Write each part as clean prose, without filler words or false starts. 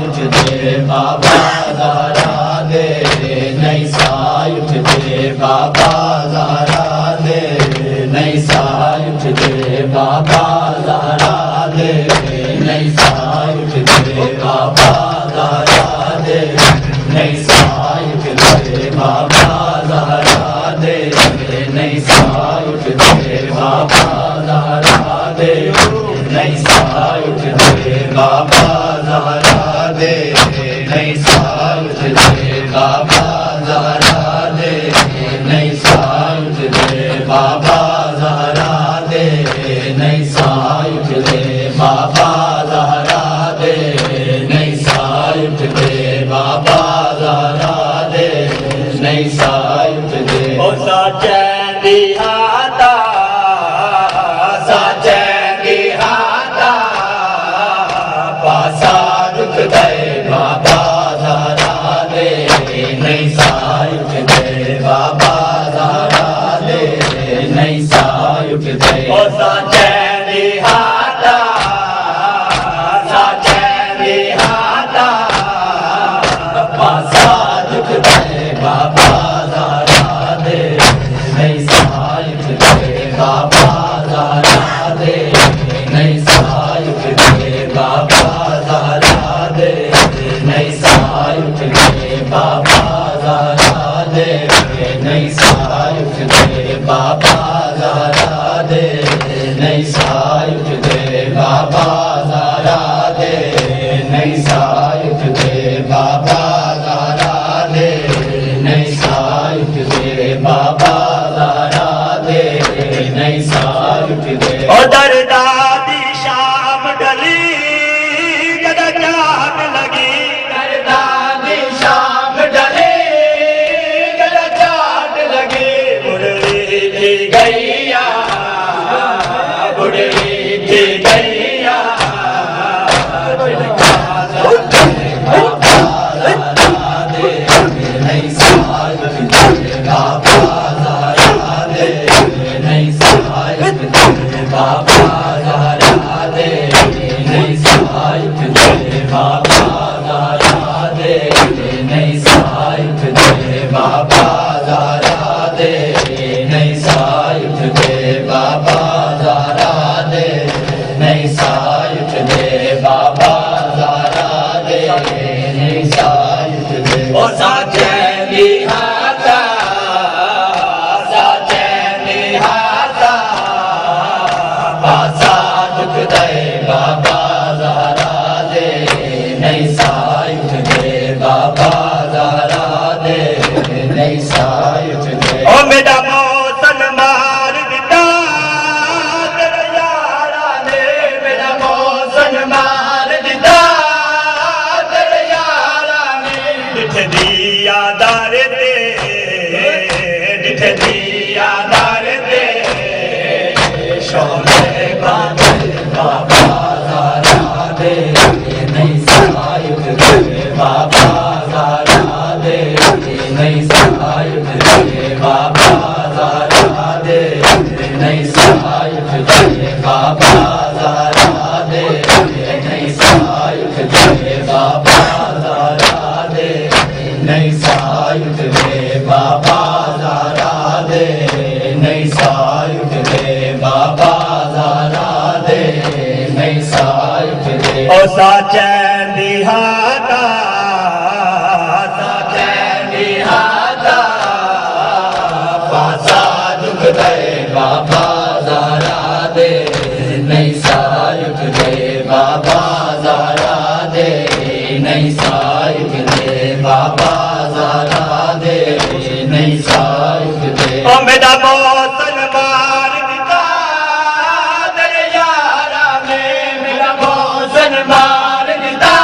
सायुझे बाबा ज़ारा दे नई सायुझे बाबा ज़ारा दे नई सायुझे बाबा ज़ारा दे नई सायुझे बाबा ज़ारा दे नई सायुझे बाबा ज़ारा दे नई सायुझे बाबा ज़ारा दे नई सायुझे बाबा ज़ारा दे नई सायुझे बाबा ज़ारा दे नई सायुझे बाबा ज़ारा दे नई सायुझे बाबा ज़ारा दे नई सायुझे बाबा ज़ारा दे नई सायुझे ओ साचैंदी हाता साचैंदी हाता पासा दुख दे बाबा ज़ारा दे नई सायुझे बाबा ज़ारा दे नई सायुझे ओ साचैंदी हाता साचैंदी हाता पासा दुख दे बाबा ज़ारा दे नई सायुझे बाबा ज़ारा दे नई सायुझे बाबा ज़ारा दे नई सायुझे बाबा ज़ारा दे नई सायुझे बाबा ज़ारा दे नई सायुझे बाबा ज़ारा दे नई सायुझे बाबा ज़ारा दे नई सायुझे बाबा ज़ारा दे नई सायुझे ओ दरदा दी शाम ढली जद चाट लगी दरदा दी शाम ढली जद चाट लगी बुढ़ी थी गैया बुढ़ी थी गैया नई सायुझे बाबा ज़ारा दे नई सायुझे बाबा ज़ारा दे नई सायुझे बाबा ज़ारा दे नई सायुझे बाबा ज़ारा दे नई सायुझे बाबा ज़ारा दे नई सायुझे बाबा ज़ारा दे नई सायुझे ओ साचैंदी हाता साचैंदी हाता पासा दुख दे बाबा ज़ारा दे नई सायुझे बाबा ज़ारा दे नई सायुझे ओ मेरा मौसन मार दिता तेरे यारा ने मेरा मौसन मार दिता तेरे यारा ने डिठ दिया दार दे डिठ दिया दार दे शोले बाबा ज़ारा दे नई सायुझे बाबा ज़ारा दे नई सायुझे बाबा ज़ारा दे नई सायुझे बाबा ज़ारा दे नई सायुझे बाबा ज़ारा दे नई सायुझे बाबा ज़ारा दे नई सायुझे बाबा ज़ारा दे नई सायुझे ओ साचैंदी हाता साचैंदी हाता पासा दुख दे बाबा ज़ारा दे नई सायुझे बाबा ज़ारा दे नई सायुझे बाबा ज़ारा दे नई सायुझे ओ मेरा मौसन मार दिता तेरे यारा में मेरा मौसन मार दिता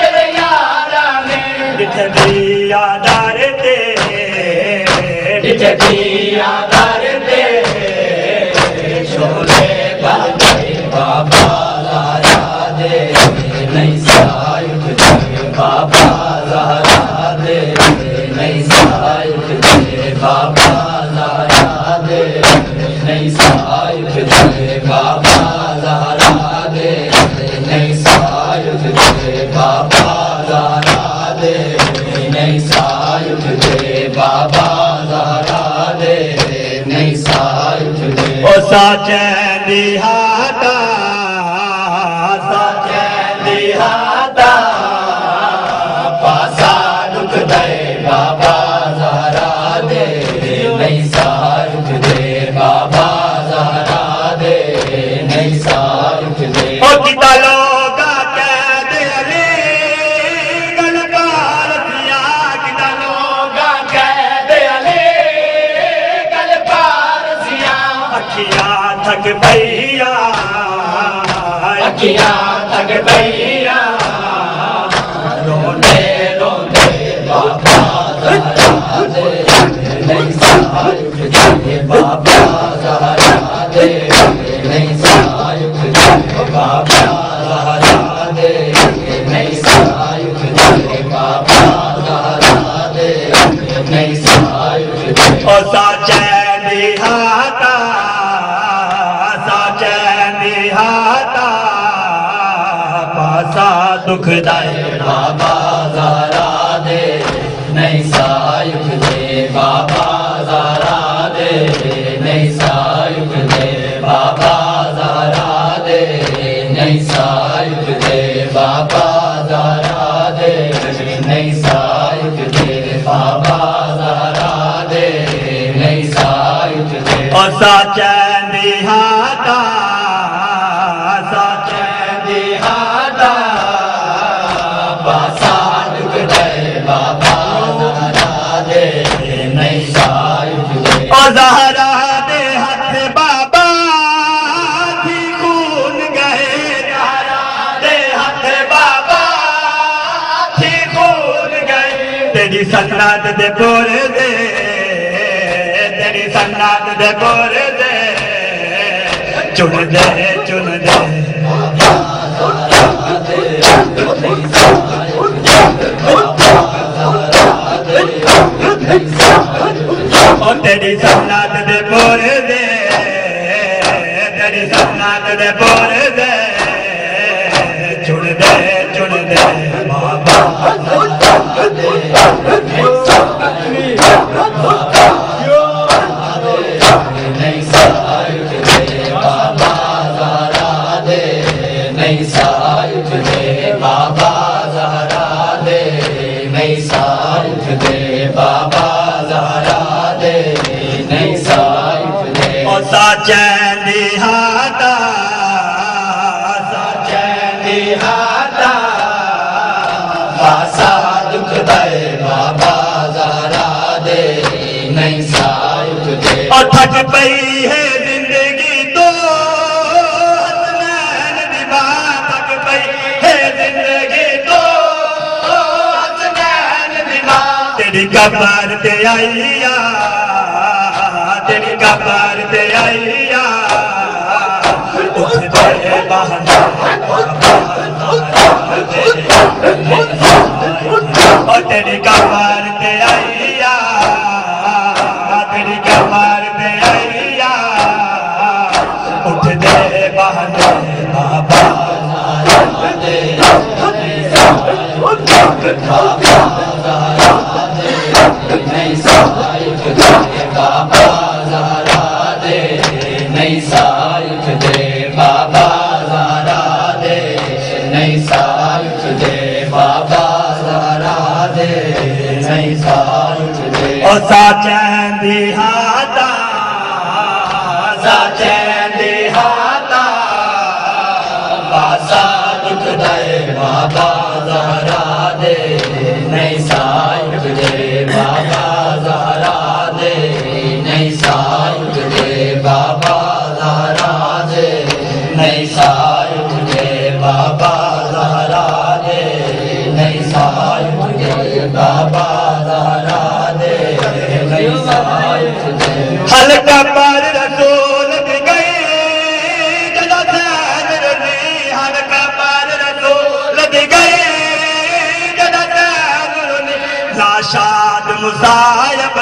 तेरे यारा में डिठ दिया दार दे डिठ दिया दार दे ओ साचैंदी हाता साचैंदी हाता पासा दुख दे बाबा ज़हरा दे नहीं सारुख दे बाबा ज़हरा दे नहीं सारुख दे ओ किता लोगा कह दे अली गलकार दिया किता लोगा कह दे अली गलकार दिया अखियां थक भैया अखियां थक भैया रोने रोने बाबा ज़हरा दे नहीं सारुख दे बाबा ज़हरा दे नहीं सारुख दे बाबा ज़हरा दे नहीं सारुख दे बाबा ज़हरा दे नहीं सारुख दे ओ साचैंदी हाता पासा दुख दाए बाबा ज़हरा दे नहीं सायुख दे बाबा ज़हरा दे नहीं सायुख दे बाबा ज़हरा दे नहीं सायुख दे बाबा ज़हरा दे नहीं सायुख दे बाबा ज़हरा दे नहीं सायुख दे ओ साचैंदी हाता साचैंदी हाता पासा दुख दे बाबा ज़हरा दे नहीं सायुख दे ओ ज़हरा दे हथ बाबा थी खून गए ज़हरा दे हथ बाबा थी खून गए तेरी सन्नत दे बोर दे तेरी सन्नत दे बोर दे चुन दे बाबा ज़हरा दे नहीं सायुख दे बाबा ज़हरा दे नहीं सायुख दे ओ तेरी सन्नत दे बोर दे तेरी सन्नत दे बोर दे चुन दे बाबा ज़हरा दे नहीं सायुख दे बाबा ज़हरा दे नहीं सायुख दे बाबा ज़हरा दे नहीं सायुख दे बाबा ज़हरा दे नहीं सायुख दे बाबा ज़हरा दे नहीं सायुख दे ओ साचैंदी हाता पासा दुख दे बाबा ज़हरा दे नहीं सायुख दे और थक पई है जिंदगी तो हसनैन दी बात थक पई है जिंदगी तो हसनैन दी बात तेरी कब्र ते आईया तेरी कब्र ते आईया उठ दे बहाना और तेरी कब्र ते आईया तेरी कब्र ते आईया उठ दे बहाने बाबा ज़हरा दे नहीं सायुख दे बाबा ज़हरा दे नहीं सायुख दे बाबा ज़हरा दे नहीं सायुख दे बाबा ज़हरा दे नहीं सायुख दे बाबा ज़हरा दे नहीं सायुख दे ओ साचैंदी हाता पासा दुख दे बाबा ज़हरा दे नहीं सायुख दे बाबा ज़हरा दे नहीं सायुख दे बाबा ज़हरा दे नहीं सायुख दे बाबा ज़हरा दे नहीं सायुख दे बाबा ज़हरा दे नहीं सायुख दे हल्का पर रसूल भी गए जदा सैन रजी हल्का पर रसूल भी गए जदा सैन रजी नाशाद मुसायब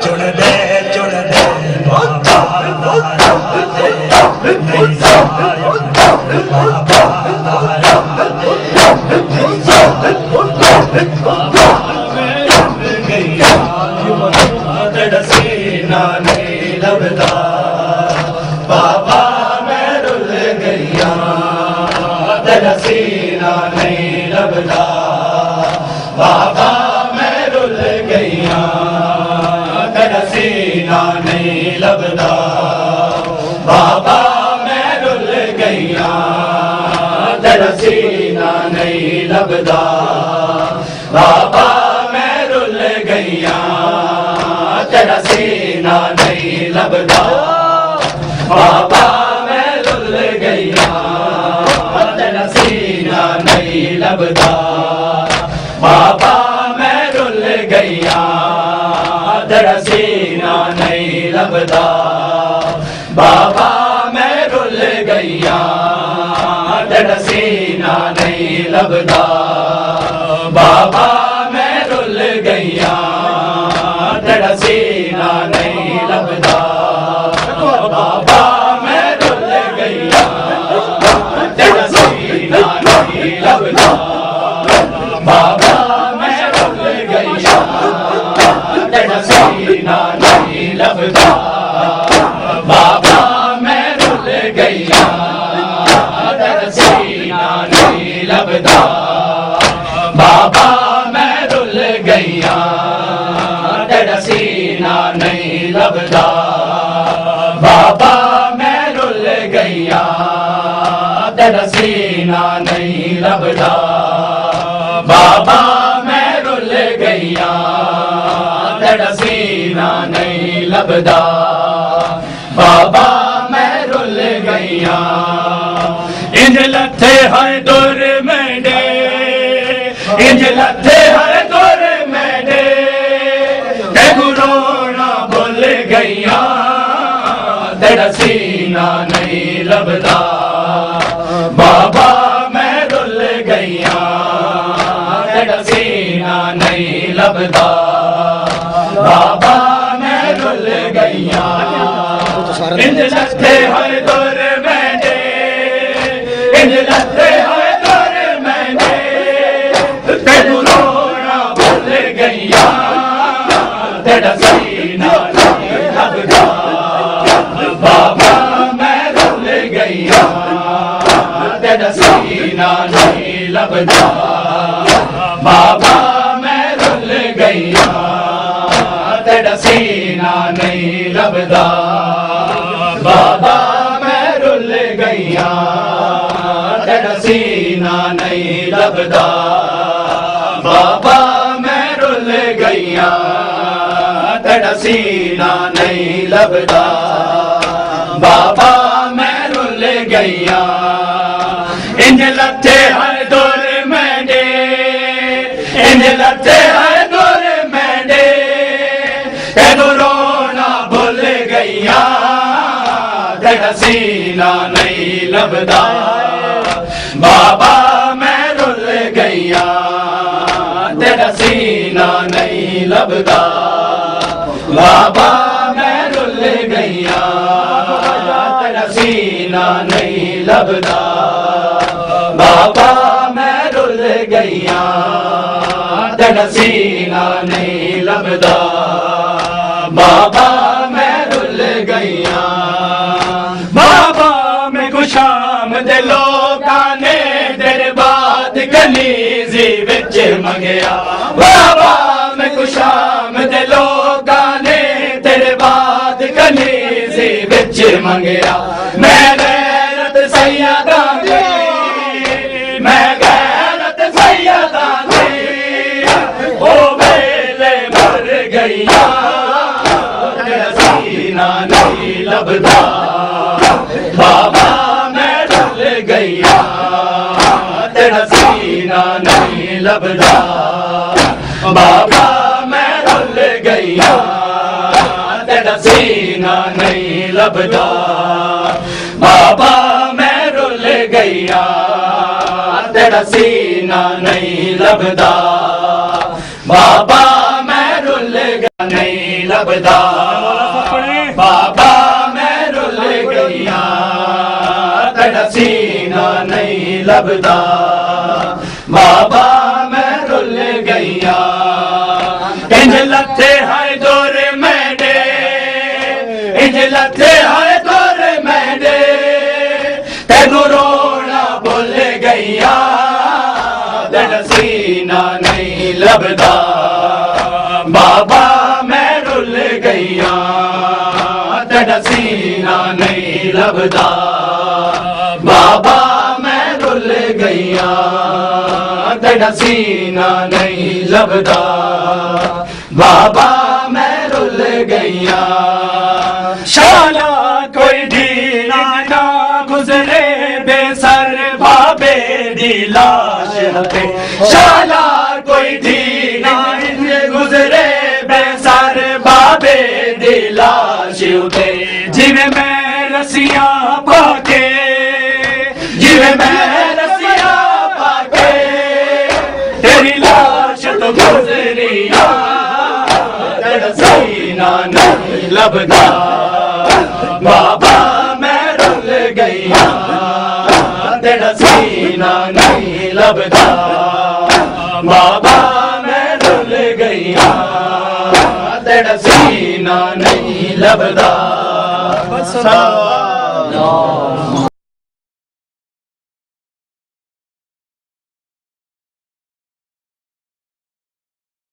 चुन दे बाबा ज़हरा दे नहीं सायुख दे बाबा ज़हरा दे नहीं सायुख दे बाबा तेरा सीना नहीं लभदा बाबा मैं रुल गईया तेरा सीना नहीं लभदा बाबा मैं रुल गईया तेरा सीना नहीं लभदा बाबा मैं रुल गईया तेरा सीना नहीं लभदा बाबा मैं रुल गईया तेरा सीना नहीं लभदा बाबा मैं रुल गईया तेरा सीना नहीं लभदा बाबा मैं रुल गईया तेरा सीना नहीं लभदा बाबा मैं रुल गईया तेरा सीना नहीं लभदा बाबा मैं रुल गईया तेरा सीना नहीं लभदा बाबा मैं रुल गईया तेरा सीना नहीं लभदा बाबा मैं रुल गईया तेरा सीना नहीं लभदा बाबा मैं रुल गईया तेरा सीना नहीं लभदा बाबा मैं रुल गईया इंज लथे हर दुर मेंढे इंज लथे हर दुर मेंढे ते गुरोना भुल गईया तेरा सीना नहीं लभदा बाबा मैं रुल गईया तेरा सीना नहीं लभदा बाबा मैं रुल गईया इंज लथे हर दुर मेंढे इंज लथे हर दुर मेंढे ते गुरोना भुल गईया तेरा सीना नहीं लभदा बाबा मैं रुल गईया तेरा सीना नहीं लभदा बाबा मैं रुल गईया तेरा सीना नहीं लभदा बाबा मैं रुल गईया तेरा सीना नहीं लभदा बाबा मैं रुल गईया तेरा सीना नहीं लभदा बाबा मैं रुल गईया इंज लथे हर दुर मेंढे इंज लथे हर दुर मेंढे ते रोना भुल गईया तेरा सीना नहीं लभदा बाबा मैं रुल गईया तेरा सीना नहीं लभदा बाबा मैं रुल गईया तेरा सीना नहीं लभदा बाबा मैं रुल गईया तेरा सीना नहीं लभदा बाबा मैं रुल गईया बाबा मैं खुशाम दे लोकां ने तेरे बाद कनीज़ी विच मंगया बाबा मैं खुशाम दे लोकां ने तेरे बाद कनीज़ी विच मंगया मैं गैरत सैयदा दी मैं गैरत सैयदा दी ओ वेले मर गईया तेरा सीना नहीं लभदा बाबा मैं रुल गईया तेरा सीना नहीं लभदा बाबा मैं रुल गईया तेरा सीना नहीं लभदा बाबा मैं रुल गईया तेरा सीना नहीं लभदा बाबा मैं रुल गईया नहीं लभदा बाबा मैं रुल गईया तेरा सीना नहीं लभदा बाबा मैं रुल गईया इंज लथे हर दुर मेंढे इंज लथे हर दुर मेंढे तेनू रोना भुल गईया तेरा सीना नहीं लभदा बाबा मैं रुल गईया तेरा सीना नहीं लभदा बाबा मैं रुल गईया तेरा सीना नहीं लभदा बाबा मैं रुल गईया शाला कोई दीना ना गुजरे बेसर बाबे दी लाश पे शाला कोई दीना गुजरे बेसर बाबे दी लाश उते जिवें मैं रसियां पाके जिवें मैं रसिया पाके तेरी लाश तो गुजरिया तेरा सीना नहीं लभदा बाबा मैं रुल गईया तेरा सीना नहीं लभदा बाबा मैं रुल गईया तेरा सीना नहीं लभदा